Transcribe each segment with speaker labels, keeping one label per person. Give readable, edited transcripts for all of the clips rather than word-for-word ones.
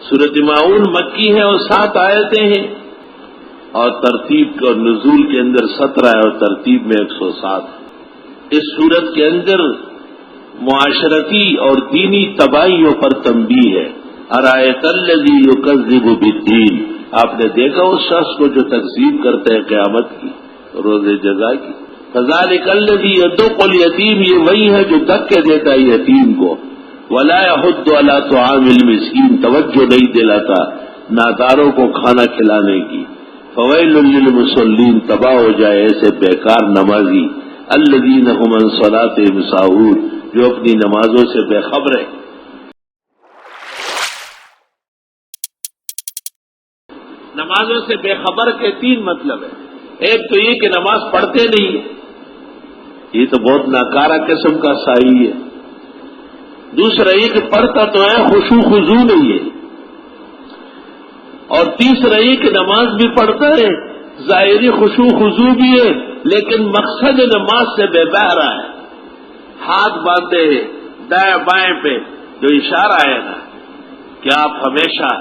Speaker 1: سورۃ ماعون مکی ہے اور 7 آیتیں ہیں، اور ترتیب اور نزول کے اندر 17 ہے اور ترتیب میں 107 ہے۔ اس سورت کے اندر معاشرتی اور دینی تباہیوں پر تنبیہ ہے۔ ارایت الذی یکذب بالدین، آپ نے دیکھا اس شخص کو جو تکذیب کرتے ہیں قیامت کی، روز جزا کی۔ فذلک الذی یدع الیتیم، یہ وہی ہے جو دھکے دیتا ہے یتیم کو۔ ولا یحض علی طعام المسکین، توجہ نہیں دلاتا ناداروں کو کھانا کھلانے کی۔ فویل للمصلین، تباہ ہو جائے ایسے بیکار نمازی، الذین هم عن صلاتهم ساہون، جو اپنی نمازوں سے بے خبر ہے۔ نمازوں سے بے خبر کے 3 مطلب ہے۔ ایک تو یہ کہ نماز پڑھتے نہیں ہیں، یہ تو بہت ناکارہ قسم کا سائی ہے۔ دوسرا یہ کہ پڑھتا تو ہے، خشوع خضوع نہیں ہے۔ اور تیسرا یہ کہ نماز بھی پڑھتا ہے، ظاہری خشوع خضوع بھی ہے، لیکن مقصد نماز سے بے بہرا ہے۔ ہاتھ باندھے ہیں دائیں بائیں پہ، جو اشارہ ہے نا کہ آپ ہمیشہ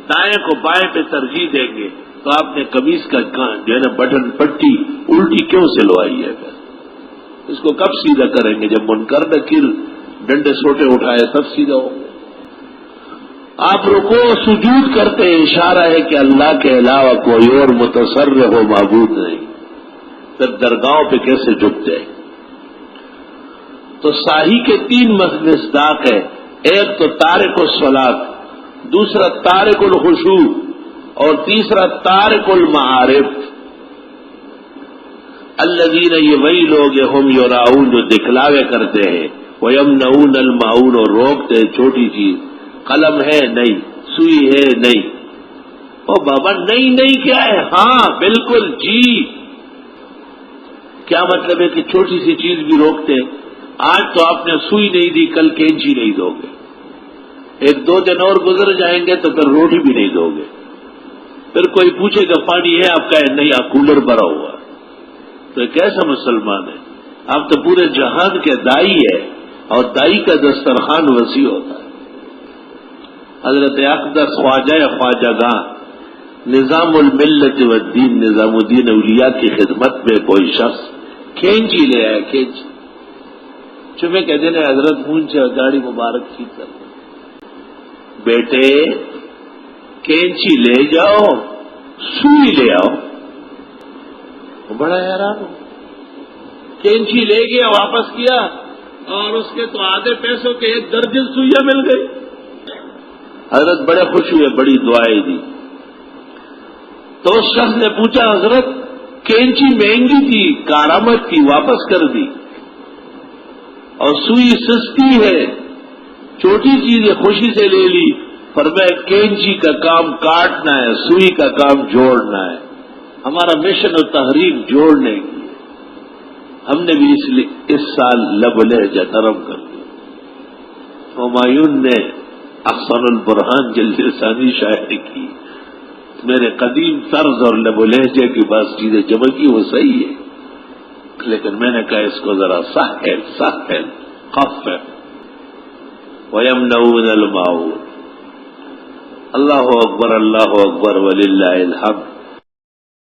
Speaker 1: دائیں کو بائیں پہ ترجیح دیں گے، تو آپ نے قمیص کا جو ہے نا بٹن پٹی الٹی کیوں سلوائی ہے؟ اس کو کب سیدھا کریں گے؟ جب منکر نکیر ڈنڈے سوٹے اٹھائے تب سیدھا ہو۔ آپ رکوع و سجود کرتے ہیں، اشارہ ہے کہ اللہ کے علاوہ کوئی اور متصرف و معبود نہیں، پھر درگاہوں پہ کیسے جھکتے ہیں؟ تو ساہی کے 3 مصداق ہے، ایک تو تارک الصلاۃ، دوسرا تارک الخشوع، اور تیسرا تارک المعارف۔ الذین، یہ وہی لوگ ہیں، ہم یراؤن، جو دکھلاوے کرتے ہیں، ویمنعون الماعون، اور روکتے ہیں چھوٹی چیز۔ قلم ہے نہیں، سوئی ہے نہیں۔ او بابا نہیں کیا ہے؟ ہاں بالکل جی۔ کیا مطلب ہے کہ چھوٹی سی چیز بھی روکتے ہیں؟ آج تو آپ نے سوئی نہیں دی، کل کینچی نہیں دو گے، 1-2 دن اور گزر جائیں گے تو پھر روٹی بھی نہیں دو گے۔ پھر کوئی پوچھے گا پانی ہے، آپ کہیں نہیں، آپ کولر بھرا ہوا۔ تو ایک ایسا مسلمان ہے، آپ تو پورے جہان کے دائی ہے، اور دائی کا دسترخوان وسیع ہوتا ہے۔ حضرت اقدس خواجہ گاں نظام الملت والدین، نظام الدین اولیاء کی خدمت میں کوئی شخص کھینچی لے آئے، کھینچی چمے کہتے ہیں حضرت پونچھے گاڑی مبارک ٹھیک کر دیں، بیٹے کینچی لے جاؤ، سوئی لے آؤ۔ بڑا حیران ہو، کینچی لے گیا، واپس کیا، اور اس کے تو آدھے پیسوں کے 1 درجن سوئیاں مل گئی۔ حضرت بڑے خوش ہوئے، بڑی دعائیں دی۔ تو اس شخص نے پوچھا حضرت کینچی مہنگی تھی، کارآمد کی، واپس کر دی، اور سوئی سستی ہے، چھوٹی چیز ہے، خوشی سے لے لی۔ فرمایا کینچی کا کام کاٹنا ہے، سوئی کا کام جوڑنا ہے۔ ہمارا مشن و تحریک جوڑنے کی، ہم نے بھی اس سال لب لہجہ نرم کر دیا۔ ہمایون نے احسن البرہان جلد ثانی شاعری کی، میرے قدیم طرز اور لب و لہجے کی بات چیزیں جمع کی، وہ صحیح ہے، لیکن میں نے کہا اس کو ذرا سہل خفف۔ وَيَمْنَعُونَ الْمَاعُونَ۔ اللہ اکبر، اللہ اکبر، وَلِلَّهِ الْحَمْدُ۔